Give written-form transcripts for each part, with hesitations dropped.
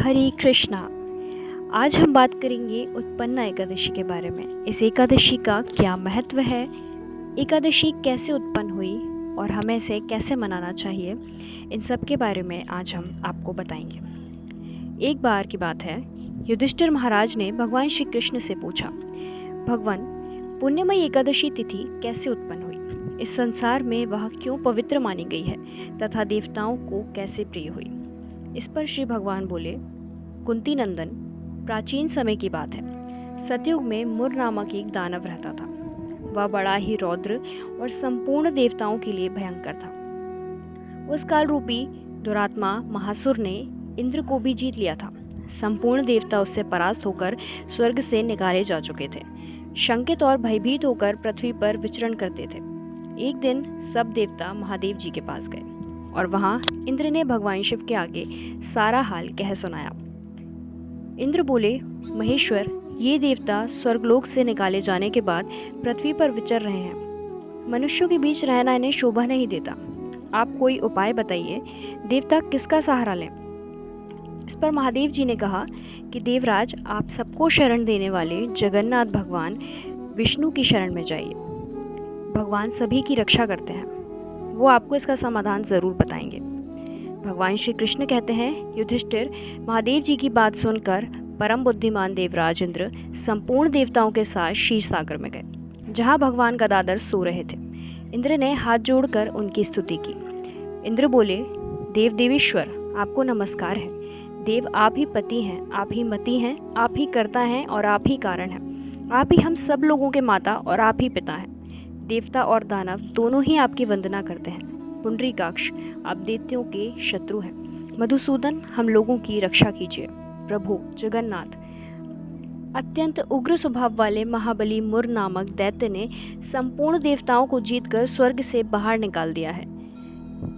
हरे कृष्णा। आज हम बात करेंगे उत्पन्ना एकादशी के बारे में। इस एकादशी का क्या महत्व है, एकादशी कैसे उत्पन्न हुई और हमें इसे कैसे मनाना चाहिए, इन सब के बारे में आज हम आपको बताएंगे। एक बार की बात है, युधिष्ठिर महाराज ने भगवान श्री कृष्ण से पूछा, भगवान, पुण्यमयी एकादशी तिथि कैसे उत्पन्न हुई? इस संसार में वह क्यों पवित्र मानी गई है तथा देवताओं को कैसे प्रिय हुई? इस पर श्री भगवान बोले, कुंती नंदन, प्राचीन समय की बात है। सतयुग में मुर नामक एक दानव रहता था। वह बड़ा ही रौद्र और संपूर्ण देवताओं के लिए भयंकर था। उस काल रूपी दुरात्मा महासुर ने इंद्र को भी जीत लिया था। संपूर्ण देवता उससे परास्त होकर स्वर्ग से निकाले जा चुके थे। शंकित और भयभीत होकर पृथ्वी पर विचरण करते थे। एक दिन सब देवता महादेव जी के पास गए और वहां इंद्र ने भगवान शिव के आगे सारा हाल कह सुनाया। इंद्र बोले, महेश्वर, ये देवता स्वर्गलोक से निकाले जाने के बाद पृथ्वी पर विचर रहे हैं। मनुष्यों के बीच रहना इन्हें शोभा नहीं देता। आप कोई उपाय बताइए, देवता किसका सहारा लें? इस पर महादेव जी ने कहा कि देवराज, आप सबको शरण देने वाले जगन्नाथ भगवान विष्णु की शरण में जाइए। भगवान सभी की रक्षा करते हैं, वो आपको इसका समाधान जरूर बताएंगे। भगवान श्री कृष्ण कहते हैं, युधिष्ठिर, महादेव जी की बात सुनकर परम बुद्धिमान देवराज इंद्र संपूर्ण देवताओं के साथ क्षीर सागर में गए, जहां भगवान गदाधर सो रहे थे। इंद्र ने हाथ जोड़कर उनकी स्तुति की। इंद्र बोले, देव देवेश्वर, आपको नमस्कार है। देव, आप ही पति हैं, आप ही मति हैं, आप ही कर्ता हैं और आप ही कारण हैं। आप ही हम सब लोगों के माता और आप ही पिता हैं। देवता और दानव दोनों ही आपकी वंदना करते हैं। पुंडरीकाक्ष, आप दैत्यों के शत्रु हैं। मधुसूदन, हम लोगों की रक्षा कीजिए। प्रभु जगन्नाथ, अत्यंत उग्र स्वभाव वाले महाबली मुर नामक दैत्य ने संपूर्ण देवताओं को जीतकर स्वर्ग से बाहर निकाल दिया है।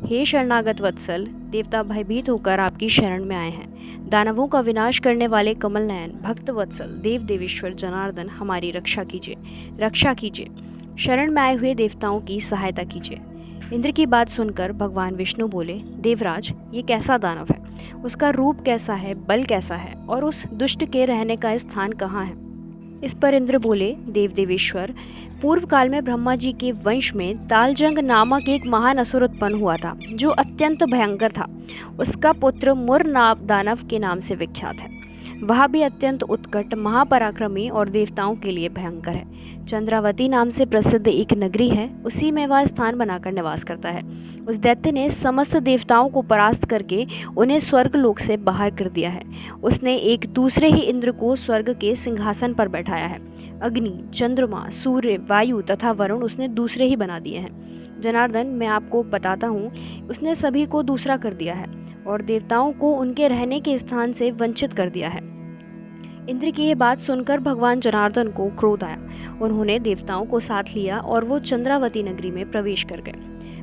हे शरणागत वत्सल, देवता भयभीत होकर आपकी शरण में आए हैं। दानवों का विनाश करने वाले कमल नयन भक्त वत्सल देव देवेश्वर जनार्दन, हमारी रक्षा कीजिए, रक्षा कीजिए। शरण में आए हुए देवताओं की सहायता कीजिए। इंद्र की बात सुनकर भगवान विष्णु बोले, देवराज, ये कैसा दानव है? उसका रूप कैसा है, बल कैसा है और उस दुष्ट के रहने का स्थान कहाँ है? इस पर इंद्र बोले, देव देवेश्वर, पूर्व काल में ब्रह्मा जी के वंश में तालजंग नामक एक महान असुर उत्पन्न हुआ था, जो अत्यंत भयंकर था। उसका पुत्र मुर दानव के नाम से विख्यात है। वह भी अत्यंत उत्कट, महापराक्रमी और देवताओं के लिए भयंकर है। चंद्रावती नाम से प्रसिद्ध एक नगरी है, उसी में वह स्थान बनाकर निवास करता है। उस दैत्य ने समस्त देवताओं को परास्त करके उन्हें स्वर्ग लोक से बाहर कर दिया है। उसने एक दूसरे ही इंद्र को स्वर्ग के सिंहासन पर बैठाया है। अग्नि, चंद्रमा, सूर्य, वायु तथा वरुण उसने दूसरे ही बना दिए हैं। जनार्दन, मैं आपको बताता हूँ, उसने सभी को दूसरा कर दिया है और देवताओं को उनके रहने के स्थान से वंचित कर दिया है। इंद्र की यह बात सुनकर भगवान जनार्दन को क्रोध आया। उन्होंने देवताओं को साथ लिया और वो चंद्रावती नगरी में प्रवेश कर गए।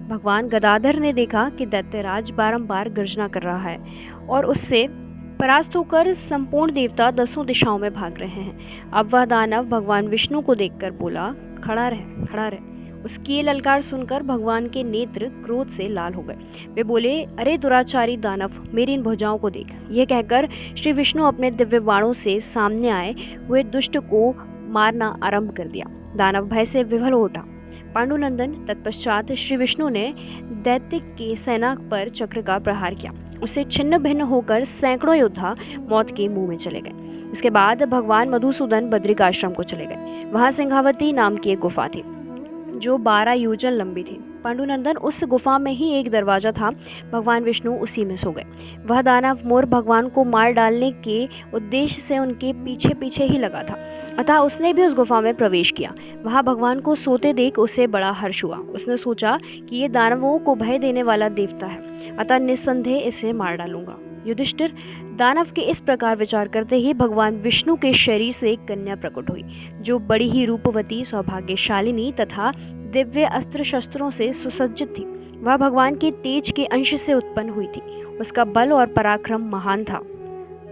भगवान गदाधर ने देखा कि दैत्यराज बारंबार गर्जना कर रहा है और उससे परास्त होकर संपूर्ण देवता दसों दिशाओं में भाग रहे हैं। अब वह दानव भगवान विष्णु को देखकर बोला, खड़ा रह, खड़ा रह। उसकी ये ललकार सुनकर भगवान के नेत्र क्रोध से लाल हो गए। वे बोले, अरे दुराचारी दानव, मेरी इन भुजाओं को देख। यह कहकर श्री विष्णु अपने दिव्य बाणों से सामने आए हुए दुष्ट को मारना आरंभ कर दिया। दानव भय से विह्वल हो उठा। पांडुनंदन, तत्पश्चात श्री विष्णु ने दैत्य की सेना पर चक्र का प्रहार किया। उससे छिन्न भिन्न होकर सैकड़ों योद्धा मौत के मुंह में चले गए। इसके बाद भगवान मधुसूदन बद्रिकाश्रम को चले गए। वहां सिंहावती नाम की एक गुफा थी जो 12 योजन लंबी थी। पांडुनंदन, उस गुफा में ही एक दरवाजा था। भगवान विष्णु उसी में सो गए। वह दानव मोर भगवान को मार डालने के उद्देश्य से उनके पीछे पीछे ही लगा था, अतः उसने भी उस गुफा में प्रवेश किया। वहां भगवान को सोते देख उसे बड़ा हर्ष हुआ। उसने सोचा कि ये दानवों को भय देने वाला देवता है, अतः निस्संदेह इसे मार डालूंगा। युधिष्ठिर, दानव के इस प्रकार विचार करते ही भगवान विष्णु के शरीर से एक कन्या प्रकट हुई, जो बड़ी ही रूपवती, सौभाग्यशालिनी तथा दिव्य अस्त्र शस्त्रों से सुसज्जित थी। वह भगवान के तेज के अंश से उत्पन्न हुई थी। उसका बल और पराक्रम महान था।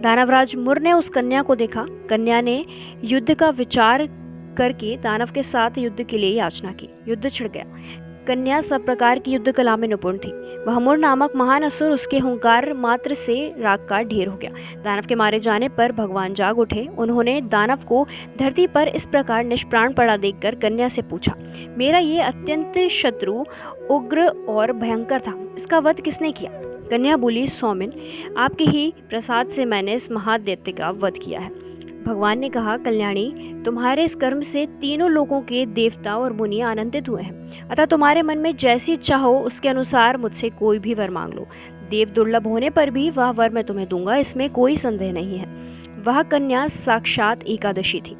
दानवराज मुर ने उस कन्या को देखा। कन्या ने युद्ध का विचार करके दानव के साथ युद्ध के लिए याचना की। युद्ध छिड़ गया। कन्या सब प्रकार की युद्ध कला में निपुण थी। वहमुर नामक महान असुर उसके हुंकार मात्र से राख का ढेर हो गया। दानव के मारे जाने पर भगवान जाग उठे। उन्होंने दानव को धरती पर इस प्रकार निष्प्राण पड़ा देखकर कन्या से पूछा, मेरा ये अत्यंत शत्रु उग्र और भयंकर था, इसका वध किसने किया? कन्या बोली, सौमिन, आपके ही प्रसाद से मैंने इस महादैत्य का वध किया है। भगवान ने कहा, कल्याणी, तुम्हारे इस कर्म से तीनों लोगों के देवता और मुनि आनंदित हुए हैं, अतः तुम्हारे मन में जैसी इच्छा हो उसके अनुसार मुझसे कोई भी वर मांग लो। देव दुर्लभ होने पर भी वह वर मैं तुम्हें दूंगा, इसमें कोई संदेह नहीं है। वह कन्या साक्षात एकादशी थी।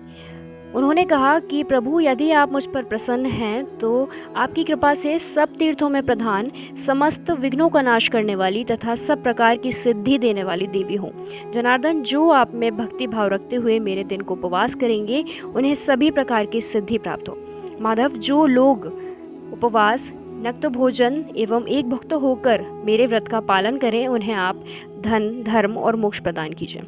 उन्होंने कहा कि प्रभु, यदि आप मुझ पर प्रसन्न हैं तो आपकी कृपा से सब तीर्थों में प्रधान, समस्त विघ्नों का नाश करने वाली तथा सब प्रकार की सिद्धि देने वाली देवी हो। जनार्दन, जो आप में भक्ति भाव रखते हुए मेरे दिन को उपवास करेंगे उन्हें सभी प्रकार की सिद्धि प्राप्त हो। माधव, जो लोग उपवास, नक्त भोजन एवं एक भक्त होकर मेरे व्रत का पालन करें उन्हें आप धन, धर्म और मोक्ष प्रदान कीजिए।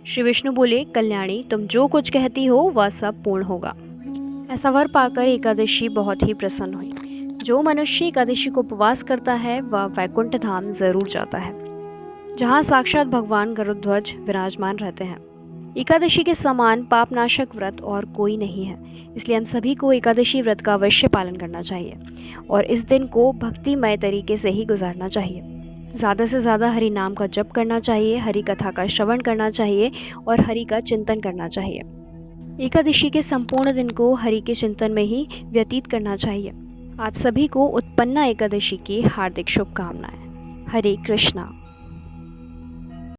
श्री विष्णु बोले, कल्याणी, तुम जो कुछ कहती हो वह सब पूर्ण होगा। ऐसा वर पाकर एकादशी बहुत ही प्रसन्न हुई। जो मनुष्य एकादशी को उपवास करता है वह वैकुंठ धाम जरूर जाता है, जहाँ साक्षात भगवान गरुड़ध्वज विराजमान रहते हैं। एकादशी के समान पापनाशक व्रत और कोई नहीं है, इसलिए हम सभी को एकादशी व्रत का अवश्य पालन करना चाहिए और इस दिन को भक्तिमय तरीके से ही गुजारना चाहिए। ज़्यादा से ज़्यादा हरि नाम का जप करना चाहिए, हरि कथा का श्रवण करना चाहिए और हरि का चिंतन करना चाहिए। एकादशी के संपूर्ण दिन को हरि के चिंतन में ही व्यतीत करना चाहिए। आप सभी को उत्पन्ना एकादशी की हार्दिक शुभकामनाएं। हरे कृष्णा।